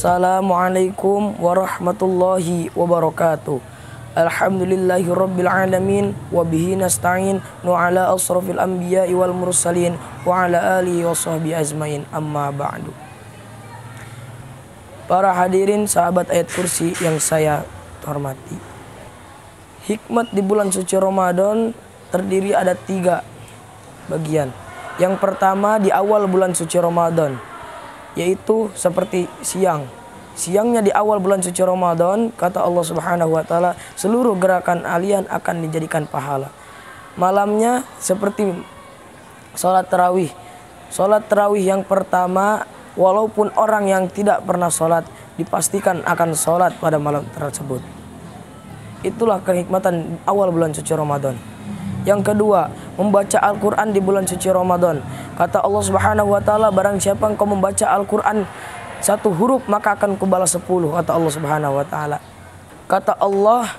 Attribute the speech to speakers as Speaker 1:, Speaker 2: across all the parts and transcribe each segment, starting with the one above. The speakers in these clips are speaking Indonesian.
Speaker 1: Assalamualaikum warahmatullahi wabarakatuh. Alhamdulillahi rabbil alamin wa bihi nasta'in ala asrafil anbiya'i wal mursalin wa ala alihi wa sahbihi ajmain, amma ba'du. Para hadirin sahabat ayat kursi yang saya hormati, hikmat di bulan suci Ramadan terdiri ada 3 bagian. Yang pertama, di awal bulan suci Ramadan, yaitu seperti siangnya di awal bulan suci Ramadan, kata Allah Subhanahu wa taala, seluruh gerakan kalian akan dijadikan pahala. Malamnya seperti sholat tarawih. Sholat tarawih yang pertama, walaupun orang yang tidak pernah sholat, dipastikan akan sholat pada malam tersebut. Itulah kenikmatan awal bulan suci Ramadan. Yang kedua, membaca Al-Quran di bulan suci Ramadan. Kata Allah Subhanahu wa taala, barang siapa engkau membaca Al-Quran 1 huruf, maka akan kubalas 10, kata Allah Subhanahu wa taala. Kata Allah,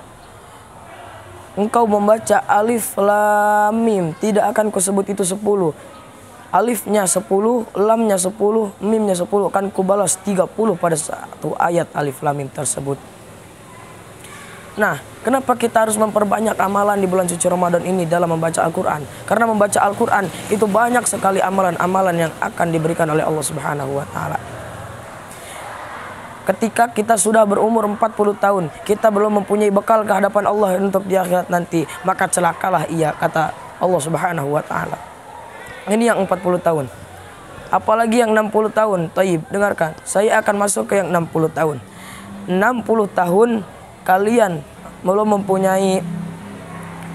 Speaker 1: engkau membaca alif lam mim, tidak akan kusebut itu 10. Alifnya 10, lamnya 10, mimnya 10, akan kubalas 30 pada 1 ayat alif lam mim tersebut. Nah, kenapa kita harus memperbanyak amalan di bulan suci Ramadan ini dalam membaca Al-Quran? Karena membaca Al-Quran itu banyak sekali amalan-amalan yang akan diberikan oleh Allah Subhanahu wa taala. Ketika kita sudah berumur 40 tahun, kita belum mempunyai bekal ke hadapan Allah untuk di akhirat nanti, maka celakalah ia, kata Allah Subhanahu wa taala. Ini yang 40 tahun. Apalagi yang 60 tahun. Taib, dengarkan. Saya akan masuk ke yang 60 tahun. 60 tahun kalian belum mempunyai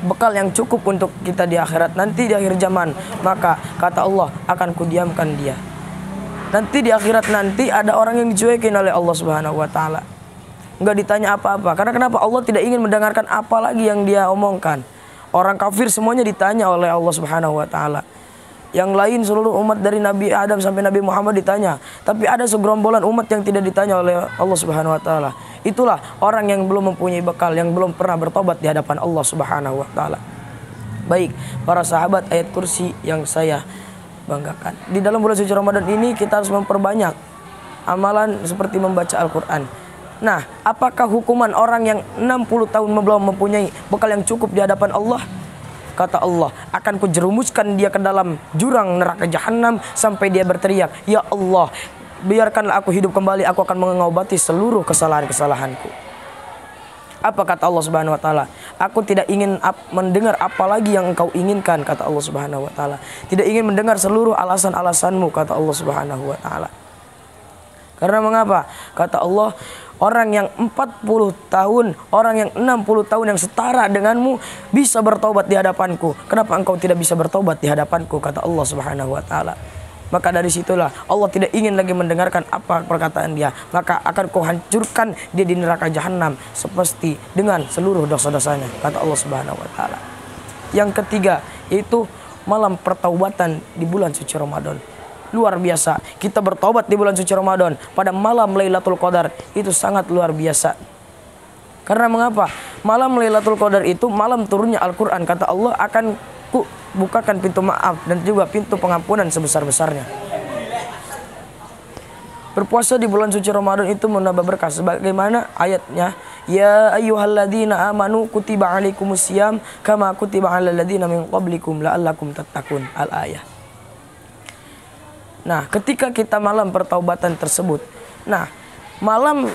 Speaker 1: bekal yang cukup untuk kita di akhirat nanti, di akhir zaman, maka kata Allah, akan kudiamkan dia. Nanti di akhirat nanti ada orang yang dicuekin oleh Allah Subhanahu wa taala, enggak ditanya apa-apa. Karena kenapa? Allah tidak ingin mendengarkan apa lagi yang dia omongkan. Orang kafir semuanya ditanya oleh Allah Subhanahu wa taala. Yang lain seluruh umat dari Nabi Adam sampai Nabi Muhammad ditanya. Tapi ada segerombolan umat yang tidak ditanya oleh Allah Subhanahu wa taala. Itulah orang yang belum mempunyai bekal, yang belum pernah bertobat di hadapan Allah Subhanahu wa taala. Baik, para sahabat ayat kursi yang saya banggakan, di dalam bulan suci Ramadan ini kita harus memperbanyak amalan seperti membaca Al-Quran. Nah, apakah hukuman orang yang 60 tahun belum mempunyai bekal yang cukup di hadapan Allah? Kata Allah, akan kujerumuskan dia ke dalam jurang neraka jahanam sampai dia berteriak, ya Allah, biarkanlah aku hidup kembali, aku akan mengobati seluruh kesalahan-kesalahanku. Apa kata Allah Subhanahu wa taala? Aku tidak ingin mendengar apa lagi yang engkau inginkan, kata Allah Subhanahu wa taala. Tidak ingin mendengar seluruh alasan-alasanmu, kata Allah Subhanahu wa taala. Karena mengapa? Kata Allah, orang yang 40 tahun, orang yang 60 tahun yang setara denganmu bisa bertobat di hadapanku. Kenapa engkau tidak bisa bertobat di hadapanku, kata Allah Subhanahu wa taala. Maka dari situlah Allah tidak ingin lagi mendengarkan apa perkataan dia. Maka akan kau hancurkan dia di neraka jahanam seperti dengan seluruh dosa-dosanya, kata Allah Subhanahu wa taala. Yang ketiga, yaitu malam pertaubatan di bulan suci Ramadan. Luar biasa, kita bertobat di bulan suci Ramadan pada malam Lailatul Qadar, itu sangat luar biasa. Karena mengapa? Malam Lailatul Qadar itu malam turunnya Al-Quran. Kata Allah, akan ku bukakan pintu maaf dan juga pintu pengampunan sebesar-besarnya. Berpuasa di bulan suci Ramadan itu menambah berkah, sebagaimana ayatnya, ya ayyuhalladzina amanu kutiba alaikumusiyam kama kutiba alal ladzina min qablikum la'allakum tattaqun, al-ayah. Nah, ketika kita malam pertaubatan tersebut, nah, malam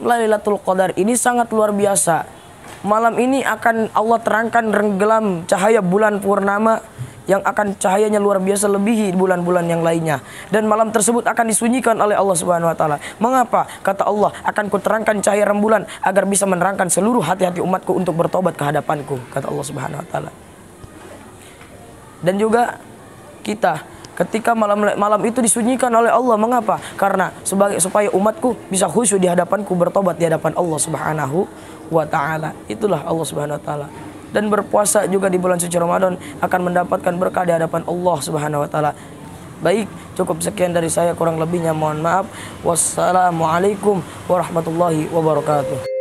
Speaker 1: Lailatul Qadar ini sangat luar biasa. Malam ini akan Allah terangkan renggelam cahaya bulan purnama yang akan cahayanya luar biasa lebihi bulan-bulan yang lainnya. Dan malam tersebut akan disunyikan oleh Allah Subhanahu wa taala. Mengapa? Kata Allah, akan kuterangkan cahaya rembulan agar bisa menerangkan seluruh hati-hati umatku untuk bertobat ke hadapanku, kata Allah Subhanahu wa taala. Dan juga kita ketika malam itu disunyikan oleh Allah, mengapa? Karena supaya umatku bisa khusyuk di hadapanku, bertobat di hadapan Allah Subhanahu wa taala. Itulah Allah Subhanahu wa taala. Dan berpuasa juga di bulan suci Ramadan akan mendapatkan berkah di hadapan Allah Subhanahu wa taala. Baik, cukup sekian dari saya, kurang lebihnya mohon maaf. Wassalamualaikum warahmatullahi wabarakatuh.